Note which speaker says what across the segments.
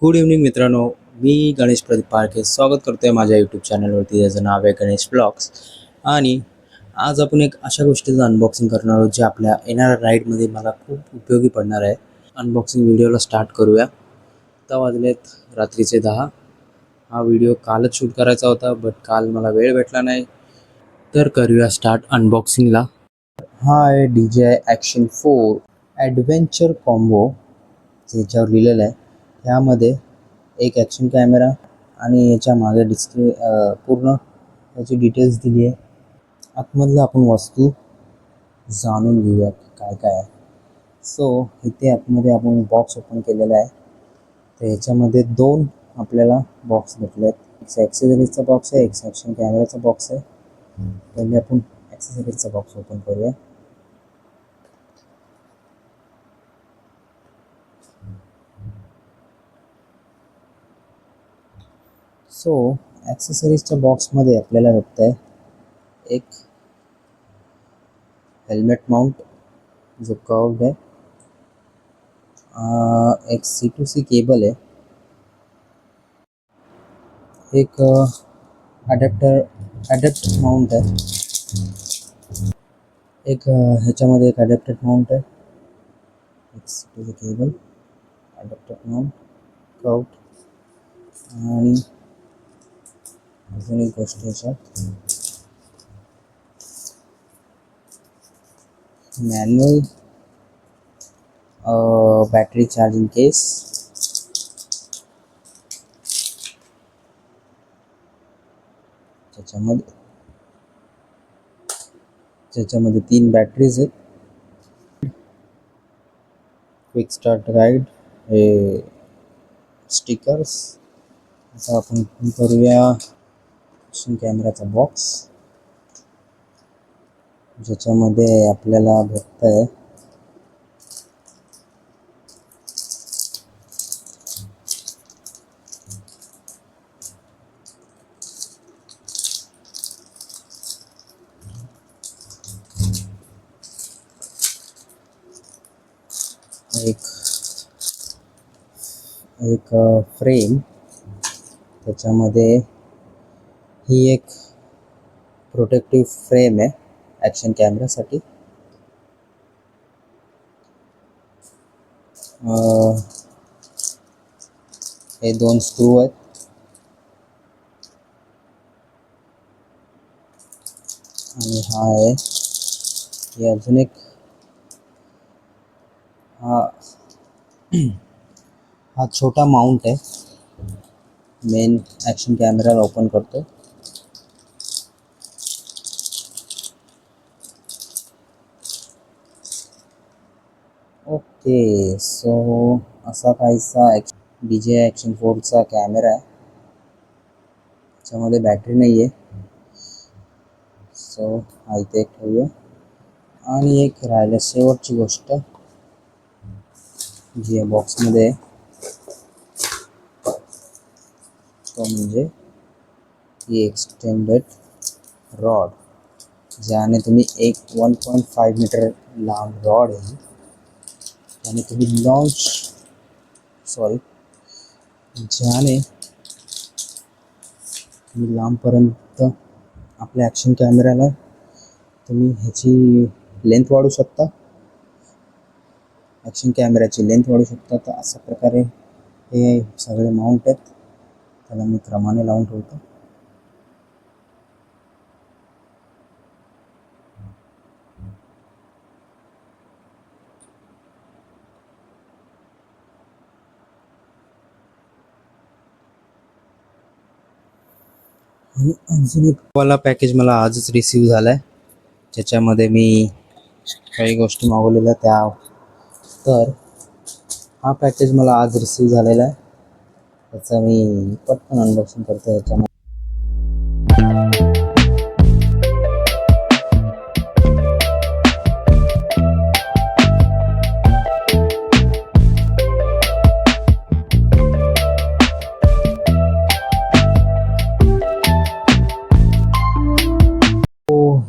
Speaker 1: Good evening मित्रांनो. मी गणेश प्रदीप पारखे स्वागत करतो आहे माझ्या यूट्यूब चॅनलवरती, ज्याचं नाव आहे गणेश ब्लॉग्स. आणि आज आपण एक अशा गोष्टीचं अनबॉक्सिंग करणार आहोत जे आपल्या येणाऱ्या राईडमध्ये मला खूप उपयोगी पडणार आहे. अनबॉक्सिंग व्हिडिओला स्टार्ट करूया. आता वाजलेत रात्रीचे 10. हा व्हिडिओ कालच शूट करायचा होता, बट काल मला वेळ भेटला नाही, तर करूया स्टार्ट अनबॉक्सिंगला. हा आहे DJI Action 4 ॲडव्हेंचर कॉम्बो, ज्याच्यावर लिहिलेलं आहे. ह्यामध्ये एक ॲक्शन कॅमेरा आणि याच्या मागे डिस्प्ले पूर्ण त्याची डिटेल्स दिली आहे. आतमधलं आपण वस्तू जाणून घेऊया काय काय आहे. सो इथे आतमध्ये आपण बॉक्स ओपन केलेला आहे. तर ह्याच्यामध्ये दोन आपल्याला बॉक्स भेटले आहेत. एक ॲक्सेसरीजचा बॉक्स आहे, एक ॲक्शन कॅमेराचा बॉक्स आहे. पहिले आपण ॲक्सेसरीजचा बॉक्स ओपन करूया. सो ॲक्सेसरीजच्या बॉक्समध्ये आपल्याला भेटतं आहे एक हेल्मेट माउंट जो कर्व्ड आहे, एक C2C केबल आहे, एक अडॅप्ट माउंट आहे, एक ह्याच्यामध्ये एक अडॅप्टेड माउंट आहे, एक C2C cable, adapted mount, curved, आणि अजून एक गोष्ट याच्यात मॅन्युअल बॅटरी चार्जिंग केस. ज्याच्यामध्ये 3 बॅटरीज आहेत. क्विक स्टार्ट गाईड, हे स्टिकर्स. आता आपण करूया ॲक्शन कॅमेराचा बॉक्स, ज्याच्यामध्ये आपल्याला भेटतं आहे एक फ्रेम. त्याच्यामध्ये ही एक प्रोटेक्टिव्ह फ्रेम आहे ॲक्शन कॅमेरासाठी. हे 2 स्क्रू आहेत, आणि हा आहे हे अजून एक हा छोटा माउंट आहे, मेन ॲक्शन कॅमेराला ओपन करतो. ओके, सो असा काहीसा DJI Action 4चा कॅमेरा आहे. त्याच्यामध्ये बॅटरी नाही आहे, सो हा इथे एक ठेवूया. आणि एक राहिलं शेवटची गोष्ट जी या बॉक्समध्ये आहे, तो म्हणजे ही एक्सटेंडेड रॉड, ज्याने तुम्ही 1.5 मीटर लांब रॉड आहे, त्याने तुम्ही ज्याने तुम्ही लांबपर्यंत आपल्या ॲक्शन कॅमेऱ्याला तुम्ही ह्याची लेंथ वाढवू शकता, ॲक्शन कॅमेऱ्याची लेंथ वाढवू शकता. तर अशा प्रकारे हे सगळे माउंट आहेत. त्याला मी क्रमाने लावून ठेवतो. आणि अजून एक वाला पॅकेज मला आजच रिसीव झाला आहे, ज्याच्यामध्ये मी काही गोष्टी मागवलेल्या त्या. तर हा पॅकेज मला आज रिसीव झालेला आहे, त्याचं मी पटकन अनबॉक्सिंग करतो. ह्याच्यामध्ये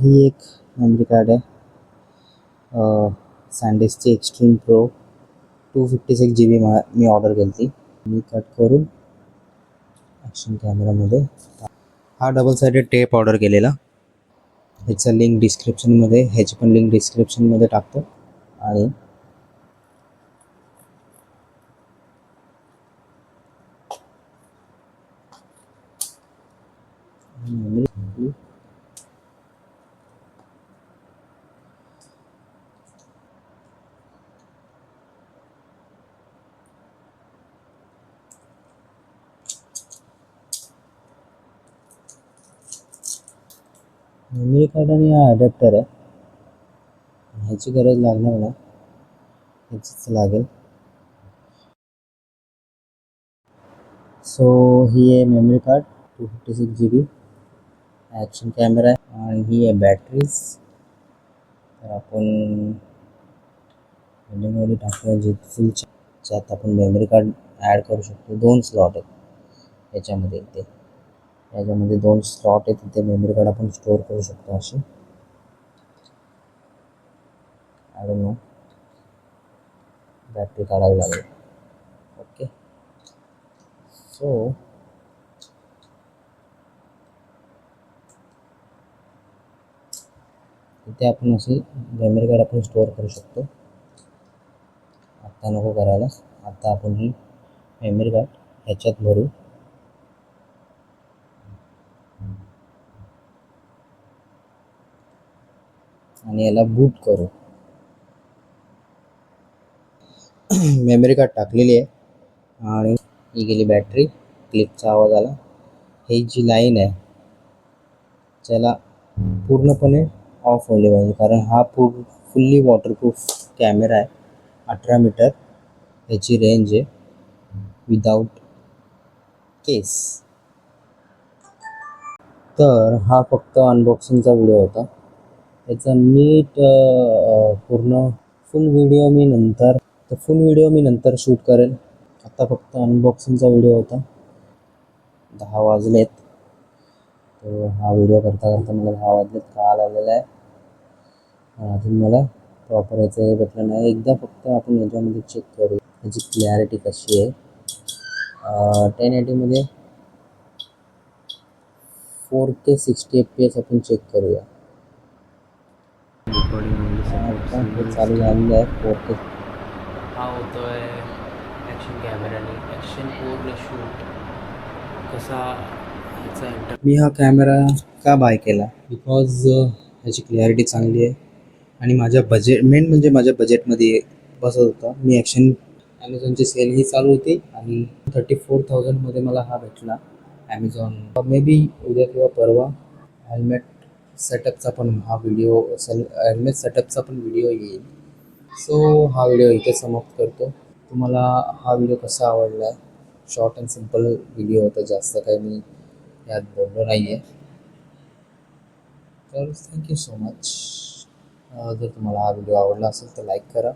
Speaker 1: ही एक मेमरी कार्ड आहे, SanDiskची एक्स्ट्रीम प्रो 256 GB मी ऑर्डर केली होती. मी कट करून ॲक्शन कॅमेरामध्ये हा डबल साइडेड टेप ऑर्डर केलेला, ह्याचं लिंक डिस्क्रिप्शनमध्ये, ह्याची पण लिंक डिस्क्रिप्शनमध्ये टाकतो. आणि मेमरी कार्ड आणि हा अडॅप्टर आहे, ह्याची गरज लागणार नाही, ह्याचीच लागेल. सो ही आहे memory card 256 GB, action camera आहे आणि ही आहे बॅटरीज. तर आपण मेमरी टाकूया जे ज्यात आपण मेमरी कार्ड ॲड करू शकतो. 2 स्लॉट आहेत याच्यामध्ये, याच्यामध्ये 2 स्लॉट आहेत, तिथे मेमरी कार्ड आपण स्टोअर करू शकतो. अशी आय डोंट नो, बॅटरी काढावी लागेल. ओके, सो इथे आपण अशी मेमरी कार्ड आपण स्टोअर करू शकतो. आत्ता नको करायला, आता आपण ही मेमरी कार्ड ह्याच्यात भरू आणि याला बूट करू. मेमरी कार्ड टाकलेली आहे आणि ही गेली बॅटरी, क्लिकचा आवाज आला. ही जी लाईन आहे त्याला पूर्णपणे ऑफ होईल पाहिजे, कारण हा फुल्ली वॉटरप्रूफ कॅमेरा आहे. 18 मीटर याची रेंज आहे विदाऊट केस. तर हा फक्त अनबॉक्सिंगचा व्हिडिओ होता. याचा नीट पूर्ण फुल व्हिडिओ मी नंतर शूट करेल. आता फक्त अनबॉक्सिंगचा व्हिडिओ होता. 10 वाजलेत, तर हा व्हिडिओ करता करता मला 10 वाजलेत. काल आलेला आहे, अजून मला प्रॉपर याचं हे भेटलं नाही. एकदा फक्त आपण याच्यामध्ये चेक करू याची क्लॅरिटी कशी आहे. 1080मध्ये 4K 60 FPS आपण चेक करूया. हे चालू झालेलं आहे 4K.
Speaker 2: हा होतोय ॲक्शन कॅमेराने ॲक्शन पूर्ण शूट कसा ह्याचा
Speaker 1: मी हा कॅमेरा का बाय केला, बिकॉज ह्याची क्लॅरिटी चांगली आहे आणि माझ्या मेन म्हणजे माझ्या बजेटमध्ये बसत होता. मी ॲमेझॉनची सेल ही चालू होती आणि 34,000मध्ये मला हा भेटला ॲमेझॉन. मे बी उद्या किंवा परवा हेल्मेट सेटअपचा पण व्हिडिओ येईल. सो हा व्हिडिओ इथे समाप्त करतो. तुम्हाला हा व्हिडिओ कसा आवडला? शॉर्ट अँड सिम्पल व्हिडिओ होता, जास्त काही मी यात बोललो नाही आहे. तर थँक्यू सो मच. जर तुम्हाला हा व्हिडिओ आवडला असेल तर लाईक करा.